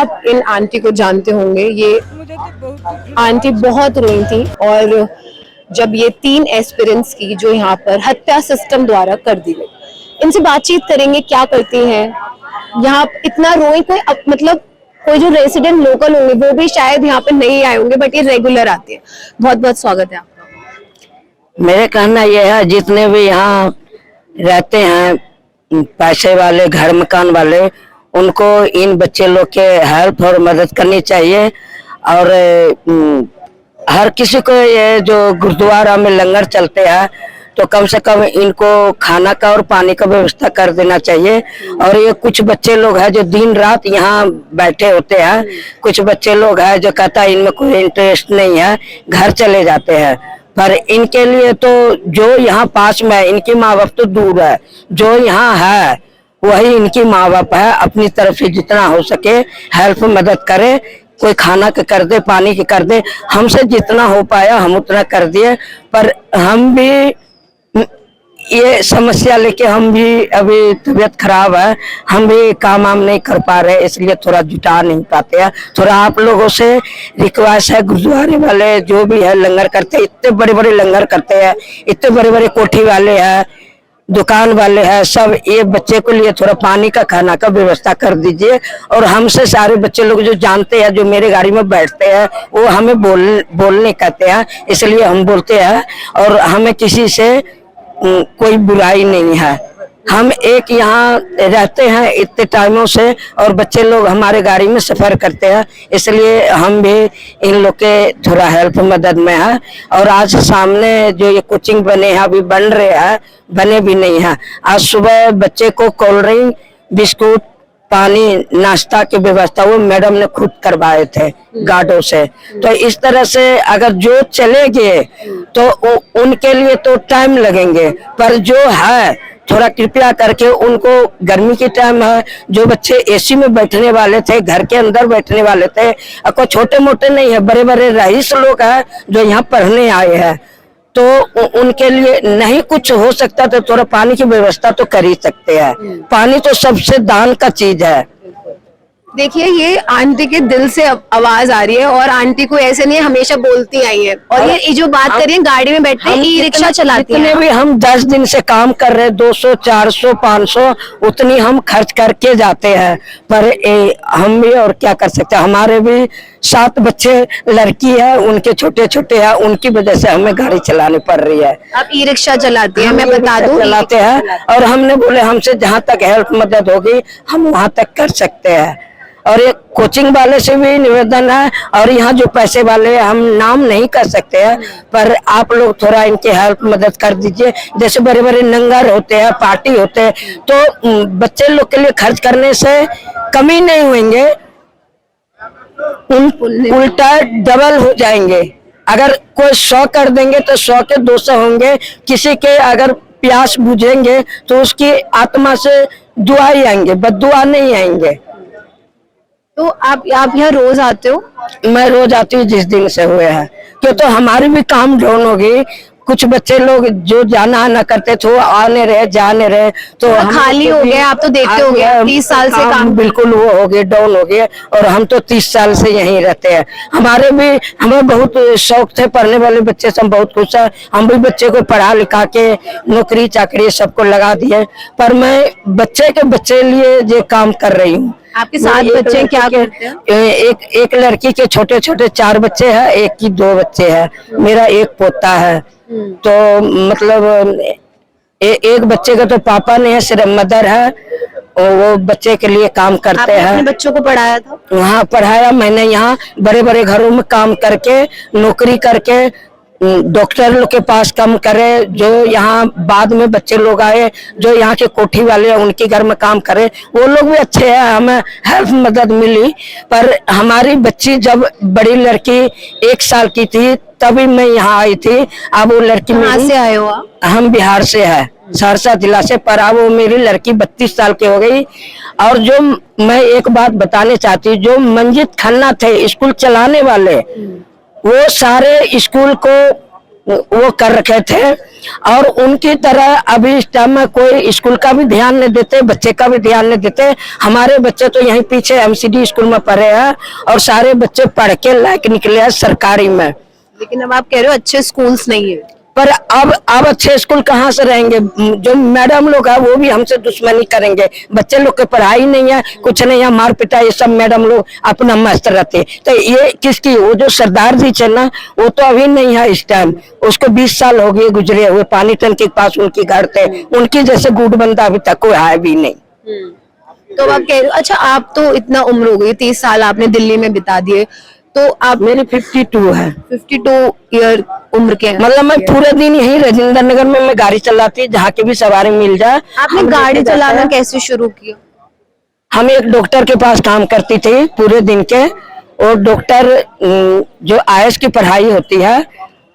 आप इन आंटी को जानते होंगे। ये मुझे तो बहुत आंटी बहुत रोई थी और जब ये 3 एस्पिरेंट्स की जो यहाँ पर हत्या सिस्टम द्वारा कर दी गई, इनसे बातचीत करेंगे क्या करती हैं यहाँ। इतना रोई कोई मतलब कोई जो रेसिडेंट लोकल होंगे वो भी शायद यहाँ पे नहीं आए होंगे, बट ये रेगुलर आते हैं। बहुत बहुत स्वागत है आपका। मेरे कहना यह है, जितने भी यहाँ रहते हैं पैसे वाले, घर मकान वाले, उनको इन बच्चे लोग के हेल्प और मदद करनी चाहिए। और हर किसी को ये जो गुरुद्वारा में लंगर चलते हैं तो कम से कम इनको खाना का और पानी का व्यवस्था कर देना चाहिए। और ये कुछ बच्चे लोग हैं जो दिन रात यहाँ बैठे होते हैं, कुछ बच्चे लोग हैं जो कहता है इनमें कोई इंटरेस्ट नहीं है, घर चले जाते हैं। पर इनके लिए तो जो यहाँ पास में है, इनकी माँ बाप तो दूर है, जो यहाँ है वही इनकी माँ बाप है। अपनी तरफ से जितना हो सके हेल्प मदद करे, कोई खाना के कर दे, पानी के कर दे। हमसे जितना हो पाया हम उतना कर दिए, पर हम भी ये समस्या लेके हम भी अभी तबीयत खराब है, हम भी काम वाम नहीं कर पा रहे, इसलिए थोड़ा जुटा नहीं पाते हैं। थोड़ा आप लोगों से रिक्वेस्ट है, गुरुद्वारे वाले जो भी है लंगर करते हैं, इतने बड़े बड़े लंगर करते हैं, इतने बड़े बड़े कोठी वाले हैं, दुकान वाले हैं, सब ये बच्चे को लिए थोड़ा पानी का खाना का व्यवस्था कर दीजिए। और हमसे सारे बच्चे लोग जो जानते हैं, जो मेरे गाड़ी में बैठते हैं, वो हमें बोलने कहते हैं, इसलिए हम बोलते हैं। और हमें किसी से कोई बुराई नहीं है, हम एक यहाँ रहते हैं इतने टाइमों से और बच्चे लोग हमारे गाड़ी में सफर करते हैं, इसलिए हम भी इन लोग के थोड़ा हेल्प मदद में है। और आज सामने जो ये कोचिंग बने हैं, अभी बन रहे हैं, बने भी नहीं है। आज सुबह बच्चे को कोल्ड ड्रिंक, बिस्कुट, पानी, नाश्ता की व्यवस्था वो मैडम ने खुद करवाए थे गार्डों से। तो इस तरह से अगर जो चले गए तो उनके लिए तो टाइम लगेंगे, पर जो है थोड़ा कृपया करके उनको, गर्मी की टाइम है, जो बच्चे एसी में बैठने वाले थे, घर के अंदर बैठने वाले थे, कोई छोटे मोटे नहीं है, बड़े बड़े रईस लोग हैं जो यहाँ पढ़ने आए हैं, तो उनके लिए नहीं कुछ हो सकता तो थोड़ा पानी की व्यवस्था तो कर ही सकते हैं। पानी तो सबसे दान का चीज है। देखिए ये आंटी के दिल से आवाज आ रही है और आंटी को ऐसे नहीं हमेशा बोलती आई है। और ये जो बात कर रही है, गाड़ी में बैठते हैं, ई रिक्शा चलाती हैं। भी हम 10 दिन से काम कर रहे हैं, 200, 400, 500 उतनी हम खर्च करके जाते हैं, पर हम भी और क्या कर सकते हैं। हमारे भी 7 बच्चे लड़की है, उनके छोटे छोटे हैं, उनकी वजह से हमें गाड़ी चलानी पड़ रही है। आप ई रिक्शा चलाती है, मैं बता दूं, चलाते हैं। और हमने बोले हमसे जहाँ तक हेल्प मदद होगी हम वहाँ तक कर सकते हैं। और ये कोचिंग वाले से भी निवेदन है, और यहाँ जो पैसे वाले हम नाम नहीं कर सकते हैं, पर आप लोग थोड़ा इनकी हेल्प मदद कर दीजिए। जैसे बड़े बड़े लंगर होते हैं, पार्टी होते हैं, तो बच्चे लोग के लिए खर्च करने से कमी नहीं होंगे, उल्टा डबल हो जाएंगे। अगर कोई 100 कर देंगे तो 100 के 200 होंगे। किसी के अगर प्यास बुझेंगे तो उसकी आत्मा से दुआ ही आएंगे, बद्दुआ नहीं आएंगे। तो आप यहाँ रोज आते हो? मैं रोज आती हूँ जिस दिन से हुए हैं, क्यों तो हमारी भी काम डाउन होगी। कुछ बच्चे लोग जो जाना आना करते थे वो आने रहे जाने रहे, तो खाली हो गए। आप तो देखते हो गए 30 साल से काम बिल्कुल वो हो गए, डाउन हो गए। और हम तो 30 साल से यहीं रहते हैं। हमें बहुत शौक थे पढ़ने वाले बच्चे से, हम बहुत खुश है। हम भी बच्चे को पढ़ा लिखा के नौकरी चाकरी सबको लगा दिए, पर मैं बच्चे के बच्चे लिए ये काम कर रही हूँ। आपके 7 बच्चे क्या करते हैं? एक लड़की के छोटे छोटे 4 बच्चे हैं, एक की 2 बच्चे हैं, मेरा एक पोता है। तो मतलब एक बच्चे का तो पापा नहीं है, सिर्फ मदर है, और वो बच्चे के लिए काम करते हैं। अपने बच्चों को पढ़ाया था? वहाँ पढ़ाया मैंने, यहाँ बड़े बड़े घरों में काम करके, नौकरी करके, डॉक्टर लोग के पास काम करे। जो यहाँ बाद में बच्चे लोग आए, जो यहाँ के कोठी वाले हैं, उनके घर में काम करे, वो लोग भी अच्छे हैं, हमें हेल्प मदद मिली। पर हमारी बच्ची जब बड़ी लड़की 1 साल की थी तभी मैं यहाँ आई थी। अब वो लड़की, कहाँ से आए हो आप? हम बिहार से है, सहरसा जिला से, पर अब वो मेरी लड़की 32 साल की हो गई। और जो मैं एक बात बताने चाहती हूँ, जो मंजित खन्ना थे स्कूल चलाने वाले, वो सारे स्कूल को वो कर रखे थे। और उनकी तरह अभी इस टाइम में कोई स्कूल का भी ध्यान नहीं देते, बच्चे का भी ध्यान नहीं देते। हमारे बच्चे तो यहीं पीछे एमसीडी स्कूल में पढ़े हैं और सारे बच्चे पढ़ के लायक निकले हैं सरकारी में। लेकिन अब आप कह रहे हो अच्छे स्कूल्स नहीं है। पर अब अच्छे स्कूल कहाँ से रहेंगे? जो मैडम लोग है वो भी हमसे दुश्मनी करेंगे। बच्चे लोग की पढ़ाई नहीं है, कुछ नहीं है, मार पिटाई, ये सब मैडम लोग अपना मस्त रहते। तो ये किसकी? वो जो सरदार जी थे ना, वो तो अभी नहीं है इस टाइम, उसको 20 साल हो गए गुजरे हुए। पानी टंकी के पास उनकी घर थे, उनकी जैसे गुड बंदा अभी तक कोई है भी नहीं। तो आप कह रहे हो, अच्छा आप तो इतना उम्र हो गई, 30 साल आपने दिल्ली में बिता दिए, तो आप मेरी 52 है। 52 ईयर उम्र के हैं। मतलब मैं पूरे दिन यही राजेंद्र नगर में मैं गाड़ी चलाती, जहाँ की भी सवारी मिल जाए। आपने गाड़ी चलाना कैसे शुरू किया? हम एक डॉक्टर के पास काम करती थी पूरे दिन के, और डॉक्टर जो आईएएस की पढ़ाई होती है,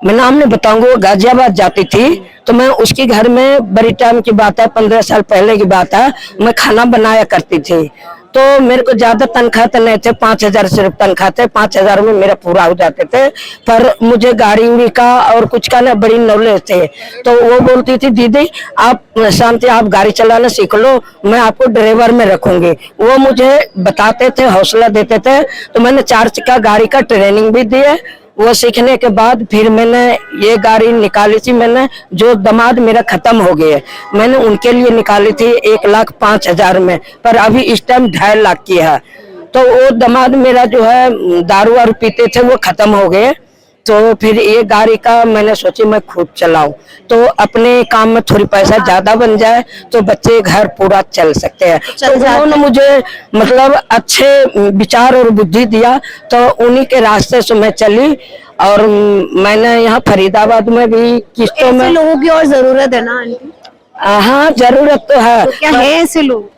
मैं नाम नहीं बताऊंगा, वो गाजियाबाद जाती थी। तो मैं उसके घर में, बड़ी टाइम की बात है, 15 साल पहले की बात है, मैं खाना बनाया करती थी। तो मेरे को ज्यादा तनख्वाह तो नहीं थे, 5,000 सिर्फ तनख्वाह थे, 5,000 में मेरा पूरा हो जाते थे। पर मुझे गाड़ी उड़ी का और कुछ का ना बड़ी नॉलेज थे। तो वो बोलती थी, दीदी आप शांति, आप गाड़ी चलाना सीख लो, मैं आपको ड्राइवर में रखूंगी। वो मुझे बताते थे, हौसला देते थे। तो मैंने 4 चक्का गाड़ी का ट्रेनिंग भी दिए। वो सीखने के बाद फिर मैंने ये गाड़ी निकाली थी, मैंने जो दामाद मेरा खत्म हो गए, मैंने उनके लिए निकाली थी 1,05,000 में। पर अभी इस टाइम 2.5 लाख की है। तो वो दामाद मेरा जो है दारू वारू पीते थे, वो खत्म हो गए। तो फिर ये गाड़ी का मैंने सोची मैं खुद चलाऊं, तो अपने काम में थोड़ी पैसा ज्यादा बन जाए, तो बच्चे घर पूरा चल सकते हैं। तो उन्होंने मुझे मतलब अच्छे विचार और बुद्धि दिया, तो उन्हीं के रास्ते से मैं चली। और मैंने यहाँ फरीदाबाद में भी किस्तों में, लोगों की और जरूरत है ना आंटी? हाँ जरूरत तो है। तो क्या है ऐसे लोग?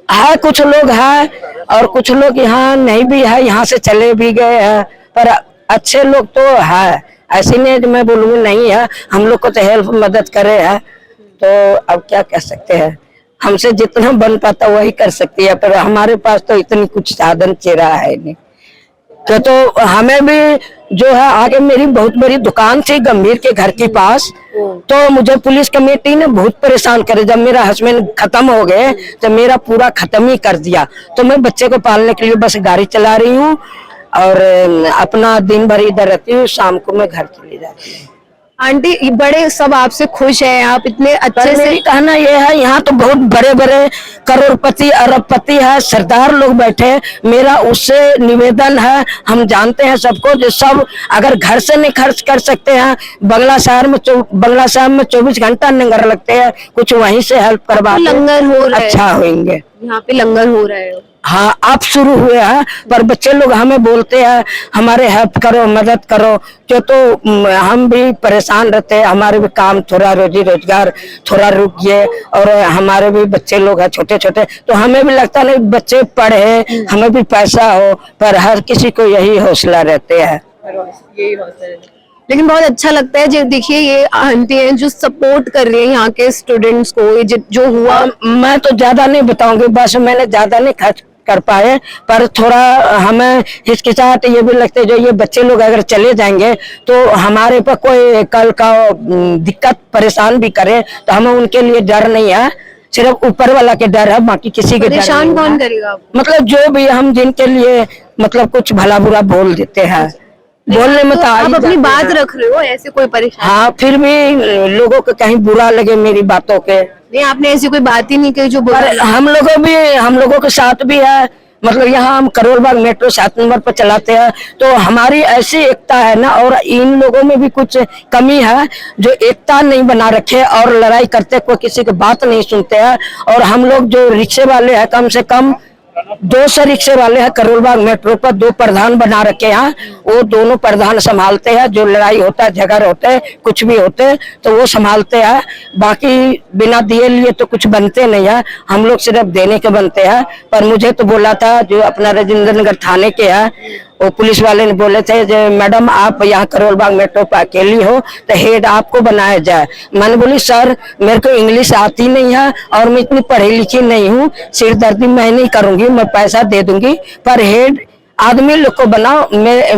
है, कुछ लोग है और कुछ लोग यहाँ नहीं भी है, यहाँ से चले भी गए हैं। पर अच्छे लोग तो है, ऐसे नहीं मैं बोलूंगी नहीं है। हम लोग को तो हेल्प मदद करे है, तो अब क्या कह सकते हैं। हमसे जितना बन पाता वही कर सकती है, पर हमारे पास तो इतनी कुछ साधन चेहरा है नहीं। तो हमें भी जो है, आगे मेरी बहुत बड़ी दुकान थी गंभीर के घर के पास, तो मुझे पुलिस कमेटी ने बहुत परेशान करे। जब मेरा हस्बैंड खत्म हो गए तो मेरा पूरा खत्म ही कर दिया। तो मैं बच्चे को पालने के लिए बस गाड़ी चला रही हूँ और अपना दिन भर इधर रहती हूँ, शाम को मैं घर चली जाती हूँ। आंटी बड़े सब आपसे खुश हैं, आप इतने अच्छे से। कहना ये है, यहाँ तो बहुत बड़े बड़े करोड़पति अरबपति है, सरदार लोग बैठे। मेरा उससे निवेदन है, हम जानते हैं सबको, जो सब अगर घर से नहीं खर्च कर सकते हैं, बंगला शहर में 24 घंटा लंगर लगते हैं, कुछ वहीं से हेल्प करवा, लंगर हो रहा है, अच्छा होंगे। यहाँ पे लंगर हो रहा है। हाँ अब शुरू हुए हैं, पर बच्चे लोग हमें बोलते हैं हमारे हेल्प करो, मदद करो, क्यों तो हम भी परेशान रहते हैं। हमारे भी काम थोड़ा रोजी रोजगार थोड़ा रुक गए, और हमारे भी बच्चे लोग हैं छोटे छोटे, तो हमें भी लगता नहीं बच्चे पढ़े, हमें भी पैसा हो। पर हर किसी को यही हौसला रहते हैं, यही हौसला है। लेकिन बहुत अच्छा लगता है जो देखिए ये आंटी हैं जो सपोर्ट कर रही है यहाँ के स्टूडेंट्स को। ये जो हुआ, मैं तो ज्यादा नहीं बताऊंगी, बस मैंने ज्यादा नहीं खर्च कर पाए, पर थोड़ा हमें हिचकिचाहट ये भी लगता है, जो ये बच्चे लोग अगर चले जाएंगे तो हमारे पर कोई कल का दिक्कत परेशान भी करे, तो हमें उनके लिए डर नहीं है, सिर्फ ऊपर वाला के डर है, बाकी किसी के परेशान कौन करेगा? मतलब जो भी हम जिनके लिए मतलब कुछ भला बुरा बोल देते हैं, बोलने में तो आप अपनी बात रख रहे हो, ऐसे कोई परेशान? हाँ, फिर भी लोगों को कहीं बुरा लगे मेरी बातों के। नहीं, आपने ऐसी कोई बात ही नहीं कही जो हम लोगों के साथ भी है। मतलब यहाँ हम करोलबाग मेट्रो 7 नंबर पर चलाते हैं, तो हमारी ऐसी एकता है ना, और इन लोगों में भी कुछ कमी है जो एकता नहीं बना रखे और लड़ाई करते, कोई किसी की बात नहीं सुनते हैं। और हम लोग जो रिक्शे वाले हैं, कम से कम 200 रिक्शे वाले हैं करोलबाग मेट्रो पर, 2 प्रधान बना रखे हैं, वो दोनों प्रधान संभालते हैं। जो लड़ाई होता है, झगड़ होते हैं, कुछ भी होते हैं, तो वो संभालते हैं। बाकी बिना दिए लिए तो कुछ बनते नहीं है, हम लोग सिर्फ देने के बनते हैं। पर मुझे तो बोला था जो अपना राजेंद्र नगर थाने के है, वो पुलिस वाले ने बोले थे जो मैडम आप यहाँ करोलबाग मेट्रो पर अकेली हो, तो हेड आपको बनाया जाए। मैंने बोली सर मेरे को इंग्लिश आती नहीं है और मैं इतनी पढ़ी लिखी नहीं हूँ, सिरदर्दी मैं नहीं करूंगी, मैं पैसा दे दूंगी, पर हेड आदमी लोग को बनाओ,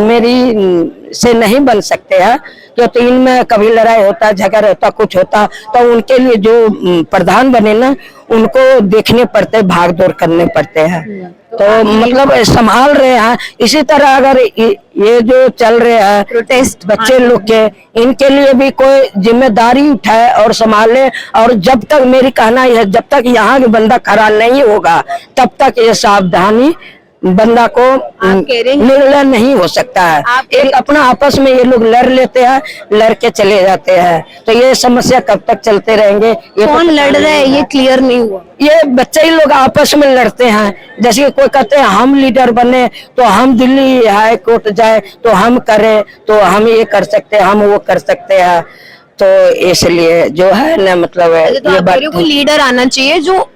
मेरी से नहीं बन सकते हैं, क्योंकि इनमें कभी लड़ाई होता, झगड़ा होता, कुछ होता, तो उनके लिए जो प्रधान बने ना, उनको देखने पड़ते, भाग दौड़ करने पड़ते हैं। तो मतलब संभाल रहे हैं। इसी तरह अगर ये जो चल रहे हैं प्रोटेस्ट बच्चे लोग के, इनके लिए भी कोई जिम्मेदारी उठाए और संभाले। और जब तक, मेरी कहना है, जब तक यहाँ के बंदा खड़ा नहीं होगा, तब तक ये सावधानी बंदा को निर्णय नहीं हो सकता है। एक अपना आपस में ये लोग लड़ लेते हैं, लड़ के चले जाते हैं, तो ये समस्या कब तक चलते रहेंगे? ये कौन लड़ रहा है ये क्लियर नहीं हुआ। ये बच्चे ही लोग आपस में लड़ते हैं। जैसे कोई कहते हैं हम लीडर बने तो हम दिल्ली हाई कोर्ट जाए, तो हम करें, तो हम ये कर सकते हैं, हम वो कर सकते हैं। तो इसलिए जो है ना, मतलब तो ये कोई लीडर आना चाहिए जो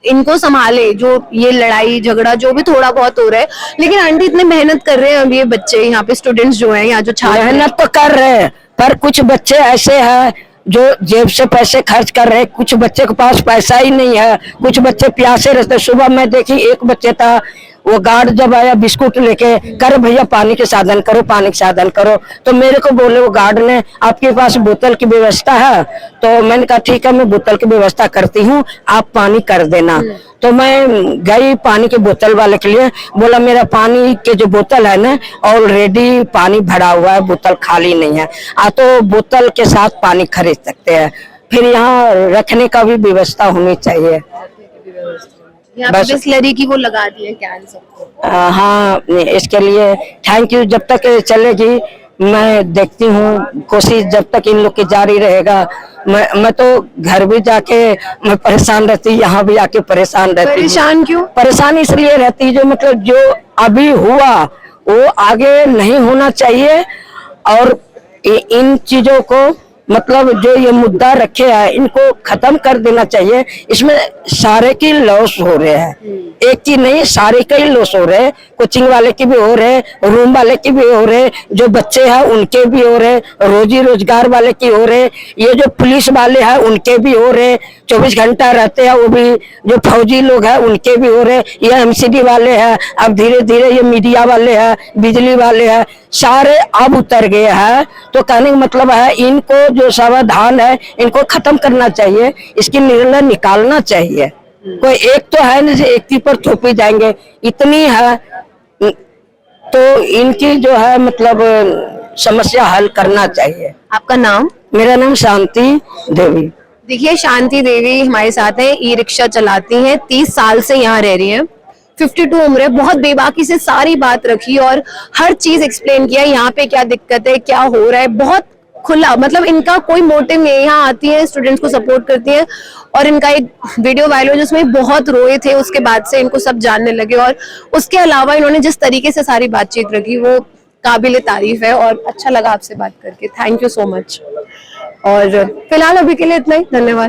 इनको संभाले, जो ये लड़ाई झगड़ा जो भी थोड़ा बहुत हो रहा है। लेकिन आंटी इतने मेहनत कर रहे हैं अब ये बच्चे, यहाँ पे स्टूडेंट्स जो हैं, यहाँ जो छात्र मेहनत तो कर रहे हैं, पर कुछ बच्चे ऐसे हैं जो जेब से पैसे खर्च कर रहे हैं। कुछ बच्चे के पास पैसा ही नहीं है, कुछ बच्चे प्यासे रहते। सुबह मैं देखी एक बच्चे था, वो गार्ड जब आया बिस्कुट लेके, कर भैया पानी के साधन करो, पानी के साधन करो। तो मेरे को बोले वो गार्ड ने, आपके पास बोतल की व्यवस्था है? तो मैंने कहा ठीक है, मैं बोतल की व्यवस्था करती हूँ, आप पानी कर देना। तो मैं गई पानी के बोतल वाले के लिए, बोला मेरा पानी के जो बोतल है ना, ऑलरेडी पानी भरा हुआ है, बोतल खाली नहीं है। तो बोतल के साथ पानी खरीद सकते हैं। फिर यहाँ रखने का भी व्यवस्था होनी चाहिए। बस बिस्लरी की वो लगा दिए कैन सबको। हाँ, इसके लिए थैंक यू। जब तक चलेगी मैं देखती हूँ, कोशिश जब तक इन लोग की जारी रहेगा। मैं तो घर भी जाके मैं परेशान रहती, यहाँ भी आके परेशान रहती। परेशान क्यों? परेशान इसलिए रहती, जो मतलब जो अभी हुआ वो आगे नहीं होना चाहिए। और इन चीजों को, मतलब जो ये मुद्दा रखे हैं, इनको खत्म कर देना चाहिए। इसमें सारे की लॉस हो रहे हैं, एक की नहीं, सारे के ही लॉस हो रहे हैं। कोचिंग वाले की भी हो रहे, रूम वाले की भी हो रहे, जो बच्चे हैं उनके भी हो रहे, रोजी रोजगार वाले की हो रहे, ये जो पुलिस वाले हैं उनके भी हो रहे, 24 घंटा रहते हैं वो भी, जो फौजी लोग हैं उनके भी हो रहे, ये एमसीडी वाले हैं, अब धीरे धीरे ये मीडिया वाले हैं, बिजली वाले हैं, सारे अब उतर गए हैं। तो कहने का मतलब है, इनको जो समाधान है इनको खत्म करना चाहिए, इसकी निर्णय निकालना चाहिए। कोई एक तो है ना, एक के ऊपर थोपी जाएंगे, इतनी है। तो इनकी जो है मतलब समस्या हल करना चाहिए। आपका नाम? मेरा नाम शांति देवी। देखिए शांति देवी हमारे साथ है, ई रिक्शा चलाती हैं, 30 साल से यहाँ रह रही हैं, 52 उम्र है। बहुत बेबाकी से सारी बात रखी और हर चीज एक्सप्लेन किया, यहाँ पे क्या दिक्कत है, क्या हो रहा है, बहुत खुला। मतलब इनका कोई मोटिव नहीं है, यहाँ आती है, स्टूडेंट्स को सपोर्ट करती है। और इनका एक वीडियो वायरल जिसमें बहुत रोए थे, उसके बाद से इनको सब जानने लगे। और उसके अलावा इन्होंने जिस तरीके से सारी बातचीत रखी वो काबिल तारीफ है। और अच्छा लगा आपसे बात करके, थैंक यू सो मच। और फिलहाल अभी के लिए इतना ही, धन्यवाद।